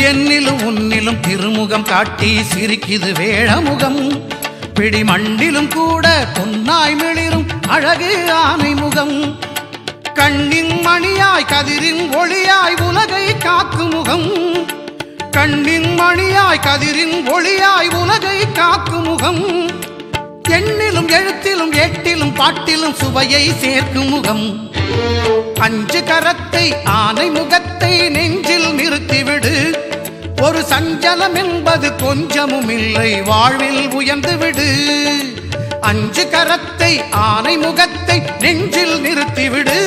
என்னிலும் உன்னிலும் திருமுகம் காட்டி சிரிக்குது வேழமுகம் பிடி மண்டிலும் கூட பொன்னாய் மிளிரும் அழகு ஆனை முகம் கண்ணின் மணியாய் கதிரின் ஒளியாய் உலகை காக்கும் முகம் கண்ணின் மணியாய் கதிரின் ஒளியாய் உலகை காக்கும் முகம் எண்ணிலும் எழுத்திலும் ஏட்டிலும் பாட்டிலும் சுவையை சேர்க்கும் முகம் அஞ்சு கரத்தை ஆனை முகத்தை நெஞ்சில் நிறுத்திவிடு ஒரு சஞ்சலம் என்பது கொஞ்சமும் இல்லை வாழ்வில் உயர்ந்து விடு அஞ்சு கரத்தை ஆனை முகத்தை நெஞ்சில் நிறுத்திவிடு